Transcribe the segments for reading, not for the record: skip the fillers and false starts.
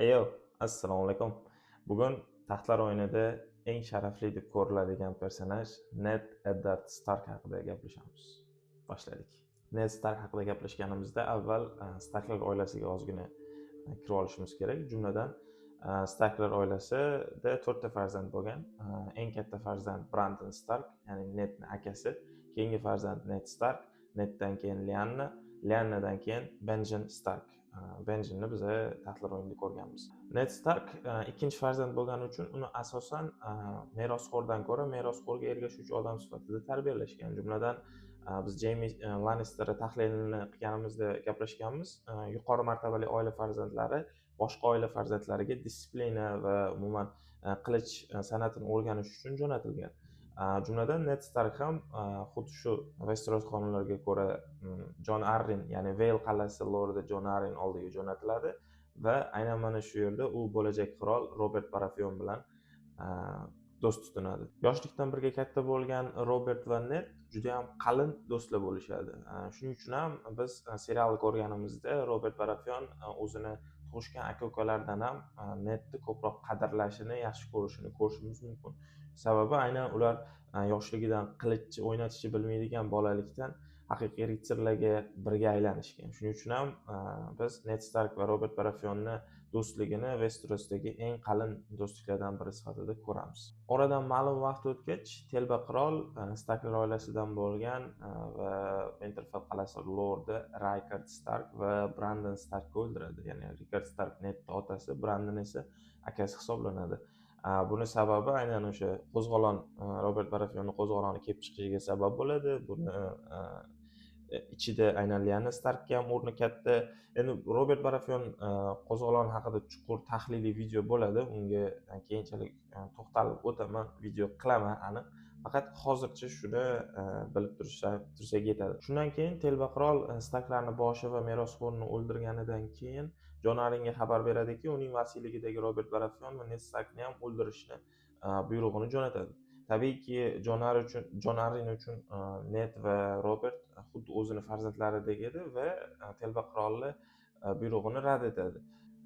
Eyo, assalomu alaykum. Bugun Taxtlar o'yinida eng sharafli deb ko'riladigan personaj Ned Eddard Stark haqida gaplashamiz. Boshladik. Ned Stark haqida gaplashganimizda avval Starklar oilasiga ozgina kirib olishimiz kerak. Jumladan, Starklar oilasida 4 ta farzand bo'lgan. Eng katta farzand Brandon Stark, ya'ni Nedning akasi. Keyingi farzand Ned Stark, Neddan keyin Lyanna, Lyannadan keyin Benjen Stark. Benjenni biz Taxtlar o'yinida ko'rganmiz. Ned Stark ikkinchi farzand bo'lgani uchun uni asosan merosxo'rdan ko'ra merosxo'rga ergashuvchi odam sifatida tarbiyalashgan. Jumladan, biz Jeymi Lannister tahlilini qilganimizda gaplashganmiz. Yuqori martabali oila farzandlari boshqa oila farzandlariga disiplina va umuman qilich san'atini o'rganish uchun jo'natilgan. Jumladan Ned Stark ham xuddi shu Westeros qonunlariga ko'ra Jon Arryn, ya'ni Vale qal'asi lordi Jon Arryn oldiga jo'natiladi va aynan mana shu yerda u bo'lajak qirol Robert Baratheon bilan do'st tutinadi. Yoshlikdan birga katta bo'lgan Robert va Ned juda ham qalin do'stlar bo'lishadi. Shuning uchun ham biz serialni ko'rganimizda Robert Baratheon o'zini tug'ishgan aka-ukalaridan ham Nedni ko'proq qadrlashini, yaxshi ko'rishini ko'rishimiz mumkin. Sababi aynan ular yoshligidan qilich o'ynatishni bilmaydigan bolalikdan haqiqiy ritsarlarga birga aylanishgan. Shuning uchun ham biz Ned Stark va Robert Baratheonni do'stligini Westerosdagi eng qalin do'stliklardan biri sifatida ko'ramiz. Oradan ma'lum vaqt o'tgach, telba qirol Starklar oilasidan bo'lgan va Winterfell qal'asi lordi Rickard Stark va Brandon Starkni o'ldiradi. Ya'ni Rickard Stark Nedning otasi, Brandon esa akasi hisoblanadi. Buni sababi aynan o'sha qo'zg'olon, Robert Baratheonning qo'zg'oloni kelib chiqishiga sabab bo'ladi. Buni ichida aynan Lyanna Starkga ham o'rni katta. Endi Robert Baratheon qo'zg'olon haqida chuqur tahliliy video bo'ladi. Unga keyinchalik to'xtalib o'taman, video qilaman aniq. Faqat hozircha shuni bilib tursak yetadi. Shundan keyin telba qirol Starklarning boshi va merosxo'rini o'ldirganidan keyin Jon Arrynga xabar beradiki, uning vasiyligidagi Robert Baratheon va Ned Starkni ham o'ldirishni buyrug'ini jo'natadi. Tabiiyki, Jon Arryn uchun Ned va Robert xuddi o'zini farzandlaridek edi va telba qirolni buyrug'ini rad etadi.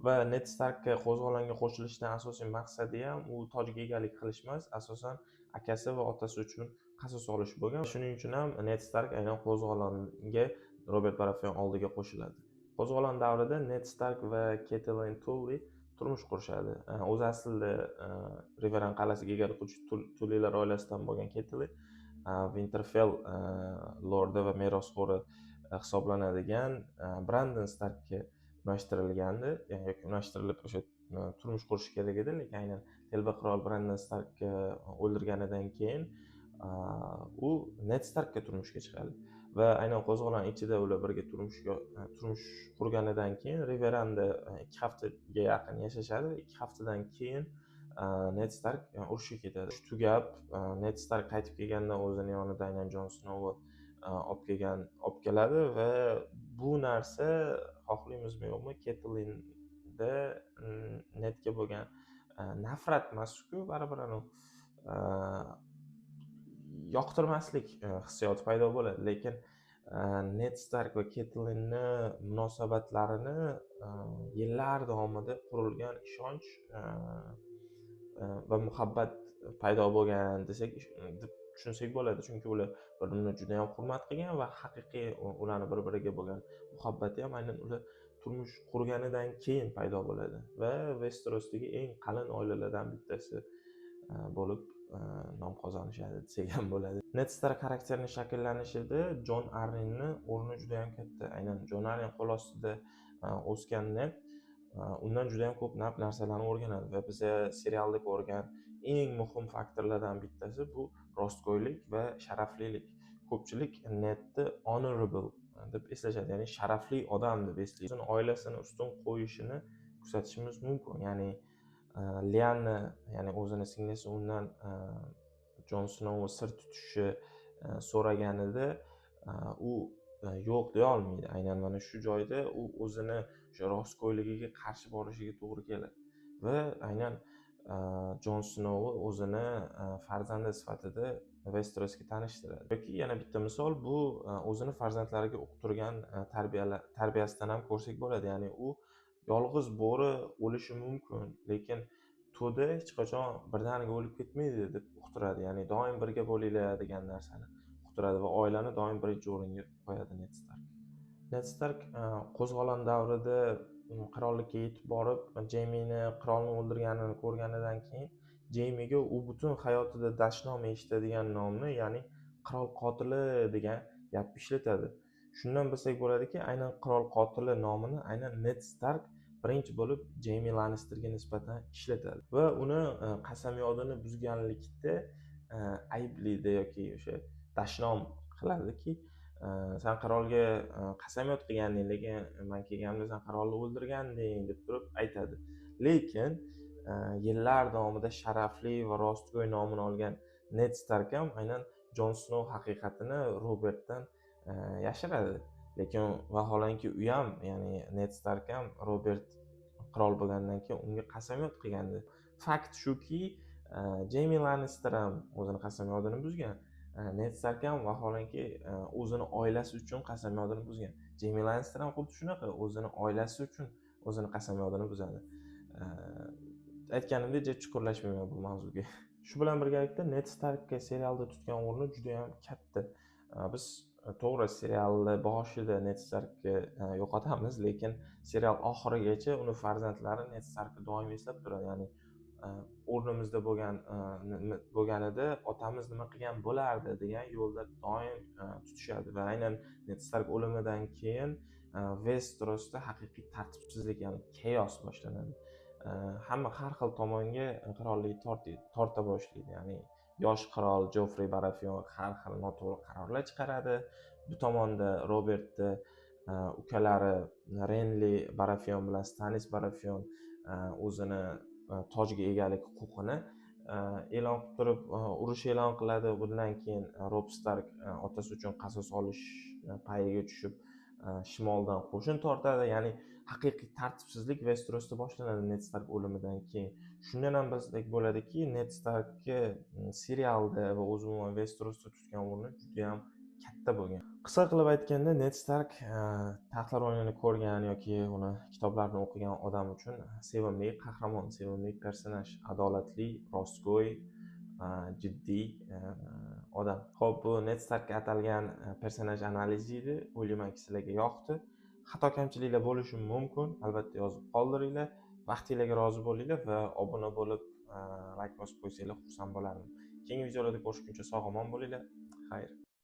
Va Ned Starkka qo'zg'olonga qo'shilishdan asosiy maqsadi ham u tojga egalik qilish emas, asosan akasi va otasi uchun qasos olish bo'lgan. Shuning uchun ham Ned Stark aynan qo'zg'olonga Robert Baratheon oldiga qo'shiladi. Qo'zg'olon davrida Ned Stark va Catelyn Tully turmush qurishadi. O'zi aslida Riverrun qal'asiga egalik qiluvchi Tullylar oilasidan bo'lgan Catelyn Winterfell lordi va merosxo'ri hisoblanadigan Brandon Starkka unashtirilgandi, yoki unashtirilib o'sha turmush qurishi kerak edi, lekin aynan telba qirol Brandon Starkni o'ldirganidan keyin u Ned Starkka turmushga chiqadi va aynan qo'zg'olon ichida ular birga turmush qurganidan keyin Riverrunda 2 haftaga yaqin yashashadi va 2 haftadan keyin Ned Stark urushga ketadi. Urush tugab, Ned Stark qaytib kelgandan o'zini yonida aynan Jon Snowni olib keladi va bu narsa xohlaymizmi yo'qmi, Catelynda Nedga bo'lgan nafrat emas-ku, baribir yoqtirmaslik hissiyoti paydo bo'ladi. Lekin Ned Stark va Catelynni munosabatlarini yillar davomida qurilgan ishonch va muhabbat paydo bo'lgan desak deb tushunsak bo'ladi. Chunki ular bir-birini juda ham hurmat qilgan va haqiqiy ularning bir-biriga bo'lgan muhabbati ham aynan ular turmush qurganidan keyin paydo bo'ladi va Westerosdagi eng qalin oilalardan bittasi bo'lib nom qozonishadi desak ham bo'ladi. Ned Stark xarakterining shakllanishida Jon Arrynning o'rni juda ham katta. Aynan Jon Arryn qo'l ostida o'sgan Ned undan juda ham ko'p narsalarni o'rganadi va biz serialda ko'rgan eng muhim faktorlardan bittasi bu rostgo'ylik va sharaflilik. Ko'pchilik Nedni honorable deb eslashadi, ya'ni sharafli odam deb eslaydi. O'zini oilasini ustun qo'yishini kuzatishimiz mumkin. Ya'ni Lyanna, ya'ni o'zini singlisi undan Jon Snowni sir tutishni so'raganida u yo'q deya olmaydi. Aynan mana shu joyda u o'zini o'sha rostgo'yligiga qarshi borishiga to'g'ri keladi va aynan Jon Snowni o'zini farzandi sifatida Westerosga tanishtiradi. Yoki yana bitta misol bu o'zini farzandlariga o'qitirgan tarbiyasidan ham ko'rsak bo'ladi. Ya'ni u yolg'iz bo'ri o'lishi mumkin, lekin to'da hech qachon birdaniga o'lib ketmaydi deb uqtiradi. Ya'ni doim birga bo'linglar degan narsani uqtiradi va oilani doim birinchi o'ringa qo'yadi Ned Stark. Ned Stark qo'zg'olon davrida qirollikka yetib borib, Jaimini qirolni o'ldirganini ko'rganidan keyin Jaimiga u butun hayotida dashnom eshitadigan nomni, ya'ni qirol qotili degan gapni ishlatadi. Shundan bilsak bo'ladiki, aynan qirol qotili nomini aynan Ned Stark birinchi bo'lib Jaime Lannisterga nisbatan ishlatadi va uni qasamyodini buzganlikda ayblaydi yoki o'sha dashnom qiladiki, sen qirolga qasamyod qilganding, lekin men kelganimda sen qirolni o'ldirganding deb turib aytadi. Lekin yillar davomida sharafli va rostgo'y nomini olgan Ned Stark ham aynan Jon Snow haqiqatini Robertdan yashiradi. Lekin vaholanki u ham, ya'ni Ned Stark ham Robert qirol bo'lgandan keyin unga qasamyod qilgandi. Fakt shuki, Jaime Lannister ham o'zini qasamyodini buzgan. Ned Stark ham vaholanki o'zini oilasi uchun qasamyodini buzgan. Jaime Lannister ham xuddi shunaqa o'zini oilasi uchun o'zini qasamyodini buzadi. Aytganimdek, chuqurlashmayman bu mavzuga. Shu bilan birgalikda Ned Starkka serialda tutgan o'rni juda ham katta. Biz to'g'ri serialni boshida Ned Starkni yo'qotamiz, lekin serial oxirigacha uni farzandlari Ned Starkni doim eslab turadi. Ya'ni o'rnimizda bo'lganida otamiz nima qilgan bo'lardi degan yo'lda doim tutishadi va aynan Ned Stark o'limidan keyin Westerosda haqiqiy tartibsizlik, ya'ni chaos boshlanadi. Hamma har xil tomonga qirollik torta boshlaydi. Ya'ni yosh qirol Joffrey Baratheon har xil noto'g'ri qarorlar chiqaradi. Bu tomonda Robertni ukalari Renly Baratheon bilan Stannis Baratheon o'zini tojga egalik huquqini e'lon qilib turib urush e'lon qiladi. Bundan keyin Robb Stark otasi uchun qasos olish payiga tushib shimoldan qo'shin tortadi. Ya'ni haqiqiy tartibsizlik Westerosda boshlanadi Ned Stark o'limidan keyin. Shundan ham bilsak bo'ladiki, Ned Starkka serialda va umuman Westerosda tutgan o'rni juda ham katta bo'lgan. Qisqa qilib aytganda, Ned Stark taxtlar o'yinini ko'rgan yoki uni kitoblarini o'qigan odam uchun sevimli qahramon, sevimli personaj, adolatli, rostgo'y, jiddiy odam. Xo'p, bu Ned Starkka atalgan personaj analizi edi. O'ylaymanki sizlarga yoqdi. Xato kamchiliklar bo'lishi mumkin. Albatta yozib qoldiringlar. Vaqtinglarga rozi bo'linglar va obuna bo'lib, like bosib qo'ysanglar xursand bo'lardim. Keyingi videolarda ko'rishguncha sog' omon bo'linglar. Xayr.